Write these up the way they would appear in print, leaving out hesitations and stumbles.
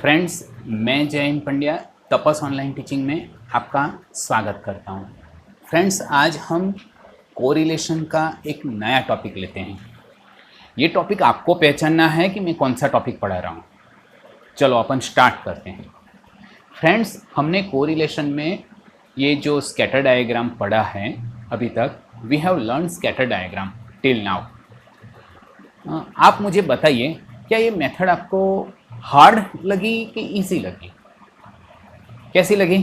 Friends, मैं Jayant Pandya तपस online teaching में आपका स्वागत करता हूं। फ्रेंड्स, आज हम कोरिलेशन का एक नया टॉपिक लेते हैं। ये टॉपिक आपको पहचानना है कि मैं कौन सा टॉपिक पढ़ा रहा हूं। चलो अपन स्टार्ट करते हैं। फ्रेंड्स, हमने कोरिलेशन में ये जो स्कैटर डायग्राम पढ़ा है अभी तक, we have learn scatter diagram till now. आप मुझे बताइए, क्या ये मेथड आपको हार्ड लगी कि इजी लगी? कैसी लगी?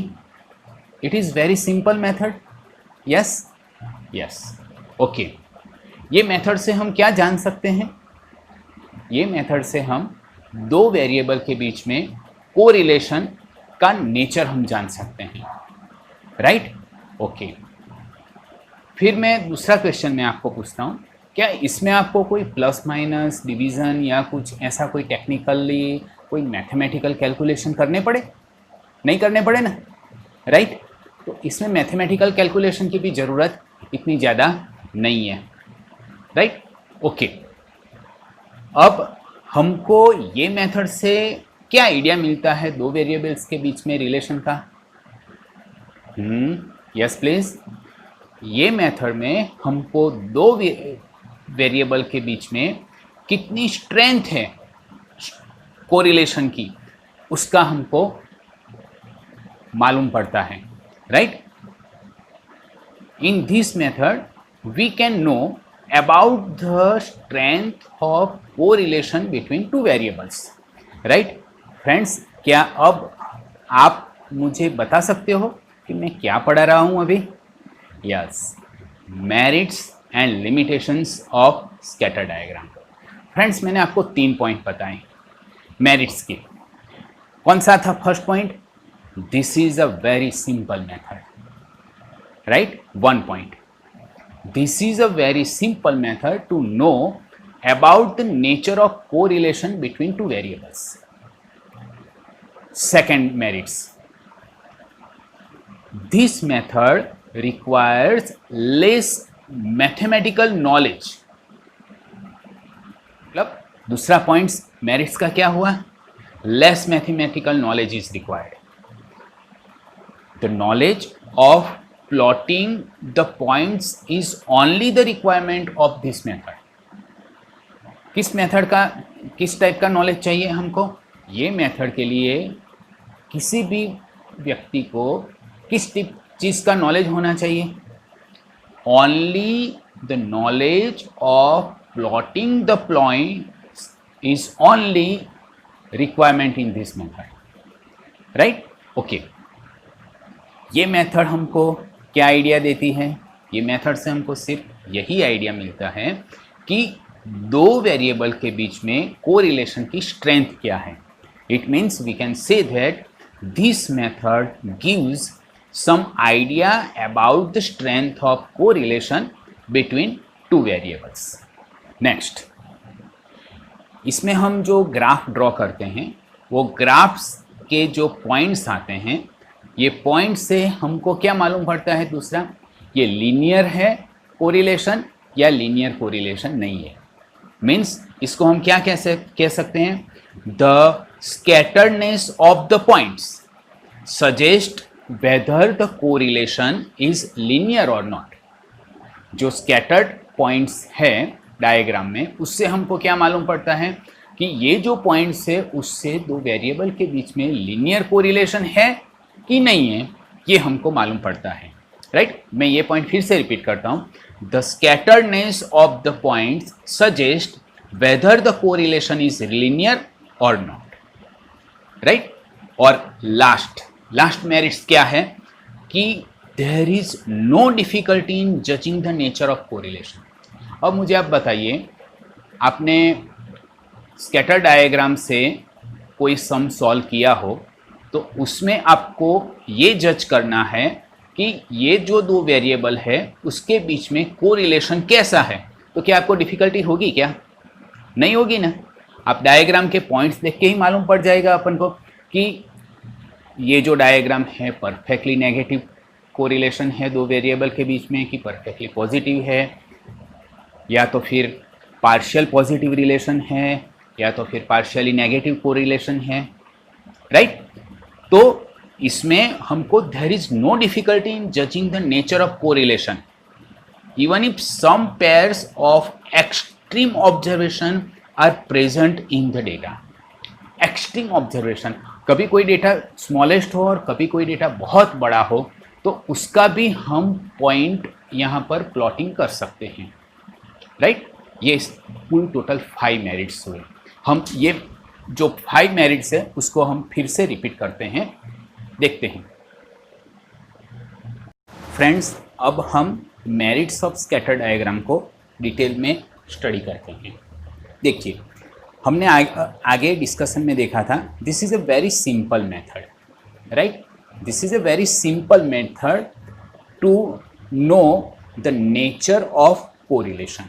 It is very simple method. Yes yes, okay. ये मेथड से हम क्या जान सकते हैं? ये मेथड से हम दो वेरिएबल के बीच में कोरिलेशन का नेचर हम जान सकते हैं, राइट? ओके। फिर मैं दूसरा क्वेश्चन मैं आपको पूछता हूँ, क्या इसमें आपको कोई प्लस माइनस डिवीज़न या कुछ ऐसा कोई टेक्निकली कोई मैथमेटिकल कैलकुलेशन करने पड़े? नहीं करने पड़े ना, राइट? तो इसमें मैथमेटिकल कैलकुलेशन की भी ज़रूरत इतनी ज़्यादा नहीं है, राइट? ओके। अब हमको ये मेथड से क्या आइडिया मिलता है दो वेरिएबल्स के बीच में रिलेशन का? Yes please. ये मेथड में हमको दो वेरिएबल के बीच में कितनी स्ट्रेंथ है कोरिलेशन की, उसका हमको मालूम पड़ता है, right? In this method we can know about the strength of correlation between two variables, right? Friends, क्या अब आप मुझे बता सकते हो कि मैं क्या पढ़ा रहा हूं अभी? Yes, merits and limitations of scatter diagram. Friends, मैंने आपको 3 पॉइंट बताए मेरिट्स के। कौन सा था first point? This is a very simple method, right? 1 point, this is a very simple method to know about the nature of correlation between two variables. Second merits, this method requires less mathematical knowledge। मतलब दूसरा point merits का क्या हुआ? Less mathematical knowledge is required. The knowledge of plotting the points is only the requirement of this method. किस method का, किस type का knowledge चाहिए हमको? ये मेथड के लिए किसी भी व्यक्ति को किस चीज़ का नॉलेज होना चाहिए? Only the knowledge of plotting the points is only requirement in this method, right? Okay. ये मेथड हमको क्या आइडिया देती है? ये मेथड से हमको सिर्फ यही आइडिया मिलता है कि दो वेरिएबल के बीच में कोरिलेशन की स्ट्रेंथ क्या है। It means we can say that this method gives some idea about the strength of correlation between two variables. Next, इसमें हम जो ग्राफ ड्रॉ करते हैं, वो ग्राफ्स के जो पॉइंट्स आते हैं, ये पॉइंट से हमको क्या मालूम पड़ता है? दूसरा, ये लीनियर है कोरिलेशन या लीनियर कोरिलेशन नहीं है। मीन्स इसको हम क्या कह सकते हैं? The scatteredness of the points suggest whether the correlation is linear or not। जो scattered points है डायग्राम में, उससे हमको क्या मालूम पड़ता है कि ये जो पॉइंट्स है उससे दो वेरिएबल के बीच में लीनियर कोरिलेशन है कि नहीं है, ये हमको मालूम पड़ता है, राइट? मैं ये पॉइंट फिर से रिपीट करता हूँ। The scatteredness of the points suggest whether the correlation is linear और नॉट, राइट? और लास्ट मेरिट्स क्या है कि there is no difficulty in judging the nature of correlation. अब मुझे आप बताइए, आपने स्कैटर डायग्राम से कोई सम सॉल्व किया हो तो उसमें आपको ये जज करना है कि ये जो दो वेरिएबल है उसके बीच में कोरिलेशन कैसा है। तो क्या आपको डिफिकल्टी होगी? क्या नहीं होगी ना। आप डायग्राम के पॉइंट्स देख के ही मालूम पड़ जाएगा अपन को कि ये जो डायग्राम है परफेक्टली नेगेटिव कोरिलेशन है दो वेरिएबल के बीच में, कि परफेक्टली पॉजिटिव है, या तो फिर पार्शियल पॉजिटिव रिलेशन है, या तो फिर पार्शियली नेगेटिव कोरिलेशन है, राइट। तो इसमें हमको there is no difficulty in judging the nature of correlation even if some pairs of extreme observation are present in the data. Extreme observation, कभी कोई डेटा स्मॉलेस्ट हो और कभी कोई डेटा बहुत बड़ा हो, तो उसका भी हम पॉइंट यहाँ पर प्लॉटिंग कर सकते हैं, राइट। ये कुल टोटल 5 मेरिट्स हुए। हम ये जो 5 मेरिट्स है उसको हम फिर से रिपीट करते हैं, देखते हैं। फ्रेंड्स, अब हम मेरिट्स ऑफ स्कैटर डायग्राम को डिटेल में स्टडी करते हैं। देखिए, हमने आगे डिस्कशन में देखा था, this is a very simple method, right. This is a very simple method to know the nature of correlation,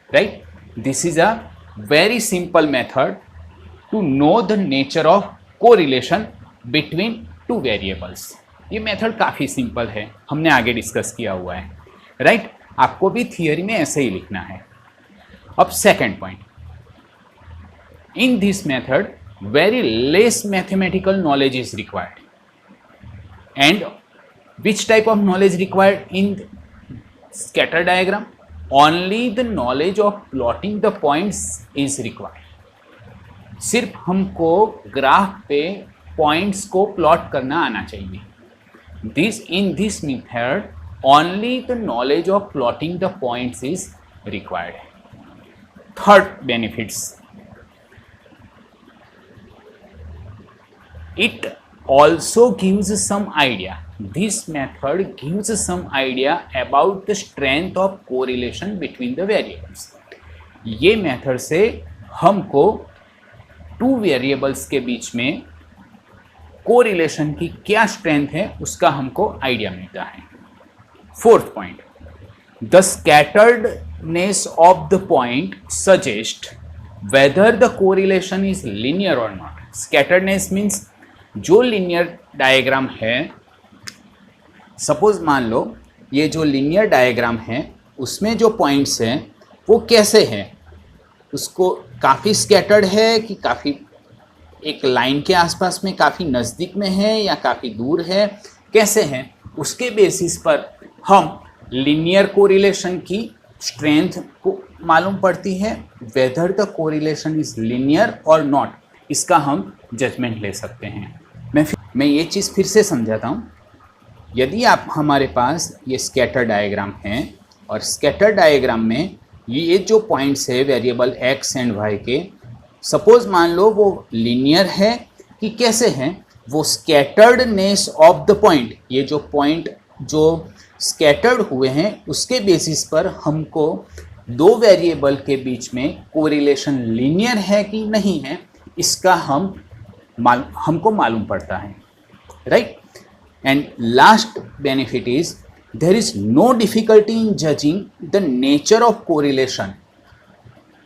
right. This is a very simple method to know the nature of correlation between 2 variables. ये method काफ़ी simple है, हमने आगे discuss किया हुआ है, right. आपको भी थियरी में ऐसे ही लिखना है। अब second point, in this method very less mathematical knowledge is required, and which type of knowledge required in scatter diagram? Only the knowledge of plotting the points is required. सिर्फ हमको graph पे points को plot करना आना चाहिए। In this method, only the knowledge of plotting the points is required. Third benefits, it also gives some idea. This method gives some idea about the strength of correlation between the variables. ये method से हमको 2 variables के बीच में correlation की क्या strength है उसका हमको आइडिया मिलता है। Fourth point, the scatteredness of the point suggest whether the correlation is linear और नॉट। स्कैटर्डनेस मीन्स जो लीनियर डायग्राम है, सपोज मान लो ये जो लीनियर डायग्राम है उसमें जो पॉइंट्स हैं वो कैसे हैं, उसको काफ़ी स्कैटर्ड है कि काफ़ी एक लाइन के आसपास में काफ़ी नज़दीक में है या काफ़ी दूर है, कैसे हैं, उसके बेसिस पर हम लीनियर कोरिलेशन की स्ट्रेंथ को मालूम पड़ती है। Weather the correlation is linear और नॉट, इसका हम जजमेंट ले सकते हैं। मैं ये चीज़ फिर से समझाता हूँ। यदि आप हमारे पास ये स्कैटर डायग्राम है और स्कैटर डायग्राम में ये जो पॉइंट्स है वेरिएबल x एंड y के, सपोज मान लो वो लीनियर है कि कैसे हैं, वो स्कैटर्डनेस ऑफ द पॉइंट, ये जो पॉइंट जो स्कैटर्ड हुए हैं उसके बेसिस पर हमको 2 वेरिएबल के बीच में कोरिलेशन लीनियर है कि नहीं है, इसका हमको मालूम पड़ता है, right. And last benefit is there is no difficulty in judging the nature of correlation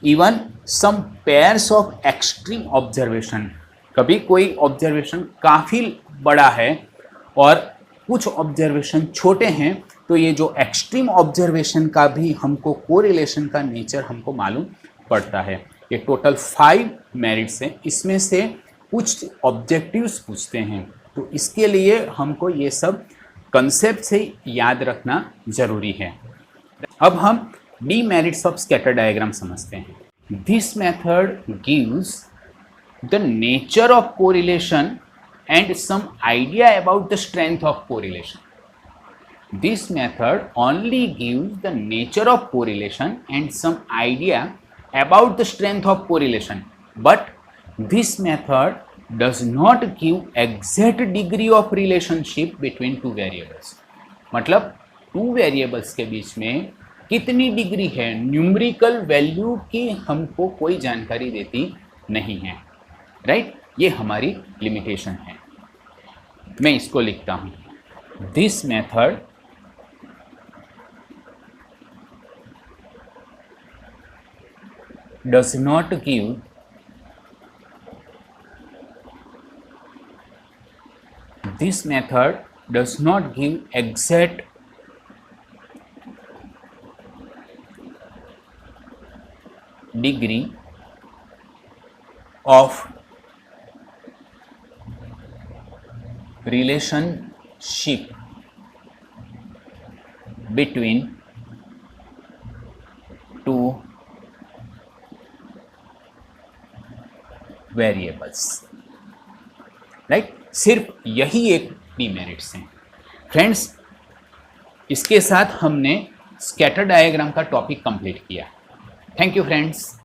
even some pairs of extreme observation. कभी कोई ऑब्जर्वेशन काफ़ी बड़ा है और कुछ ऑब्जर्वेशन छोटे हैं, तो ये जो एक्सट्रीम ऑब्जर्वेशन का भी हमको कोरिलेशन का नेचर हमको मालूम पड़ता है। ये टोटल 5 मेरिट्स हैं, इसमें से कुछ ऑब्जेक्टिव्स पूछते हैं, तो इसके लिए हमको ये सब कंसेप्ट से याद रखना ज़रूरी है। अब हम D merits of scatter diagram समझते हैं। This method gives the nature of correlation and some idea about the strength of correlation. This method only gives the nature of correlation and some idea about the strength of correlation, but this method does not give exact degree of relationship between 2 variables. मतलब 2 variables के बीच में कितनी degree है, numerical value की हमको कोई जानकारी देती नहीं है, राइट। ये हमारी लिमिटेशन है। मैं इसको लिखता हूँ, this method does not give exact degree of relationship between two variables, right. सिर्फ यही एक डीमेरिट्स हैं फ्रेंड्स। इसके साथ हमने स्कैटर डायग्राम का टॉपिक कंप्लीट किया। Thank you friends.